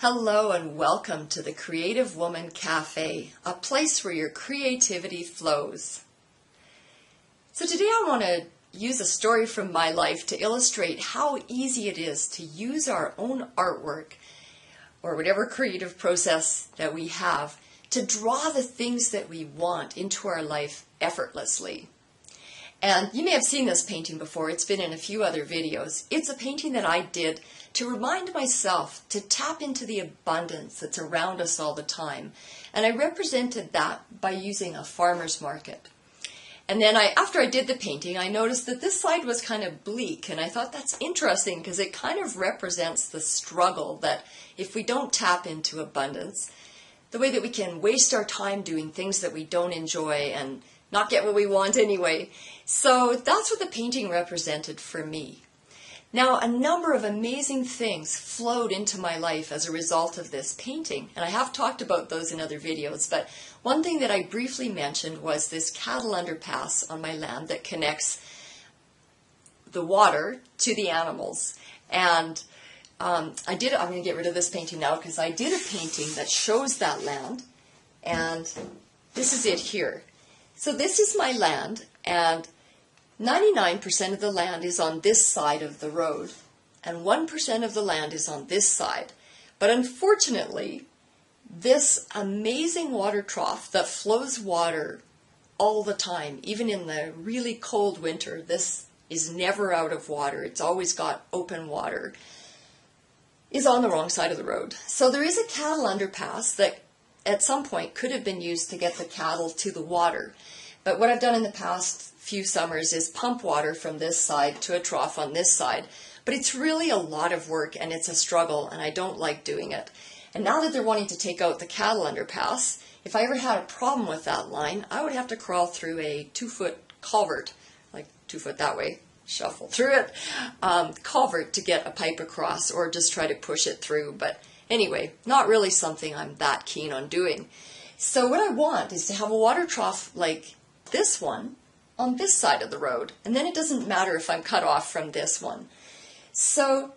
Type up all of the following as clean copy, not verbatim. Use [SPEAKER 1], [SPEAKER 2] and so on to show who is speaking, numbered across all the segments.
[SPEAKER 1] Hello and welcome to the Creative Woman Cafe, a place where your creativity flows. So today I want to use a story from my life to illustrate how easy it is to use our own artwork or whatever creative process that we have to draw the things that we want into our life effortlessly. And you may have seen this painting before. It's been in a few other videos. It's a painting that I did to remind myself to tap into the abundance that's around us all the time. And I represented that by using a farmer's market. And then after I did the painting, I noticed that this side was kind of bleak. And I thought that's interesting because it kind of represents the struggle that if we don't tap into abundance, the way that we can waste our time doing things that we don't enjoy and not get what we want anyway. So that's what the painting represented for me. Now, a number of amazing things flowed into my life as a result of this painting, and I have talked about those in other videos, but one thing that I briefly mentioned was this cattle underpass on my land that connects the water to the animals. And I'm going to get rid of this painting now because I did a painting that shows that land, and this is it here. So this is my land, and 99% of the land is on this side of the road, and 1% of the land is on this side. But unfortunately, this amazing water trough that flows water all the time, even in the really cold winter, this is never out of water, it's always got open water, is on the wrong side of the road. So there is a cattle underpass that at some point could have been used to get the cattle to the water. But what I've done in the past few summers is pump water from this side to a trough on this side. But it's really a lot of work and it's a struggle and I don't like doing it. And now that they're wanting to take out the cattle underpass, if I ever had a problem with that line, I would have to crawl through a 2-foot culvert, like 2 foot that way, shuffle through it, culvert to get a pipe across or just try to push it through. But anyway, not really something I'm that keen on doing. So what I want is to have a water trough like this one on this side of the road, and then it doesn't matter if I'm cut off from this one. So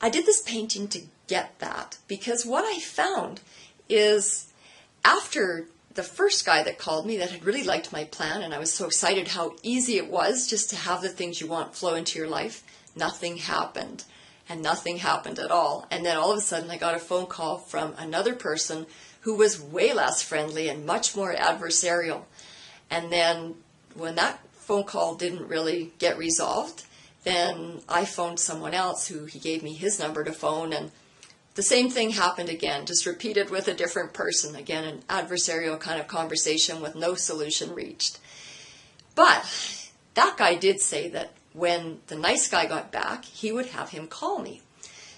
[SPEAKER 1] I did this painting to get that, because what I found is after the first guy that called me that had really liked my plan, and I was so excited how easy it was just to have the things you want flow into your life, nothing happened. And nothing happened at all. And then all of a sudden I got a phone call from another person who was way less friendly and much more adversarial. And then when that phone call didn't really get resolved, then I phoned someone else who he gave me his number to phone, and the same thing happened again, just repeated with a different person. Again, an adversarial kind of conversation with no solution reached. But that guy did say that when the nice guy got back, he would have him call me.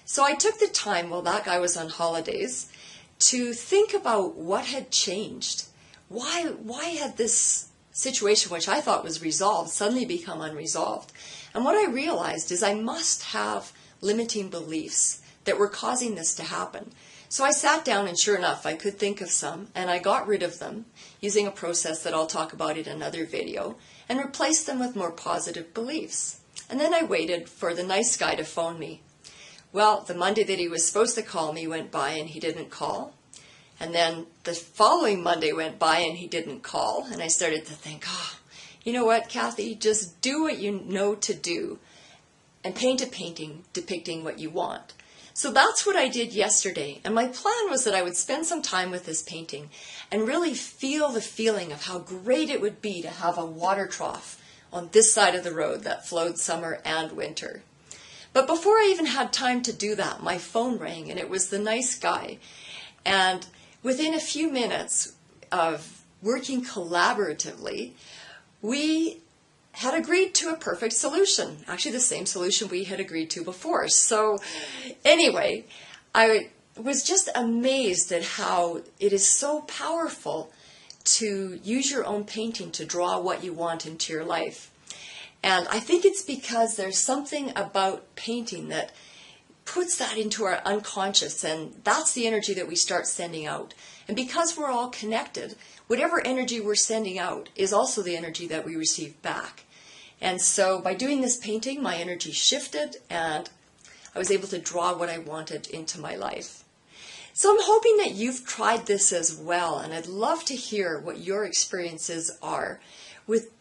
[SPEAKER 1] So I took the time while that guy was on holidays to think about what had changed. Why had this situation, which I thought was resolved, suddenly become unresolved? And what I realized is I must have limiting beliefs that were causing this to happen. So I sat down and sure enough, I could think of some, and I got rid of them using a process that I'll talk about in another video, and replaced them with more positive beliefs. And then I waited for the nice guy to phone me. Well, the Monday that he was supposed to call me went by and he didn't call. And then the following Monday went by and he didn't call. And I started to think, you know what, Kathy, just do what you know to do and paint a painting depicting what you want. So that's what I did yesterday. And my plan was that I would spend some time with this painting and really feel the feeling of how great it would be to have a water trough on this side of the road that flowed summer and winter. But before I even had time to do that, my phone rang and it was the nice guy. And within a few minutes of working collaboratively, we had agreed to a perfect solution. Actually, the same solution we had agreed to before. So anyway, I was just amazed at how it is so powerful to use your own painting to draw what you want into your life. And I think it's because there's something about painting that puts that into our unconscious, and that's the energy that we start sending out. And because we're all connected, whatever energy we're sending out is also the energy that we receive back. And so by doing this painting, my energy shifted and I was able to draw what I wanted into my life. So I'm hoping that you've tried this as well, and I'd love to hear what your experiences are with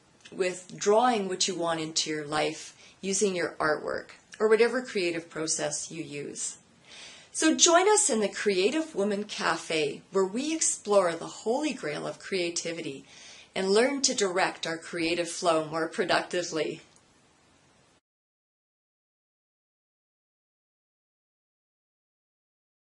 [SPEAKER 1] drawing what you want into your life using your artwork or whatever creative process you use. So join us in the Creative Woman Cafe, where we explore the holy grail of creativity and learn to direct our creative flow more productively.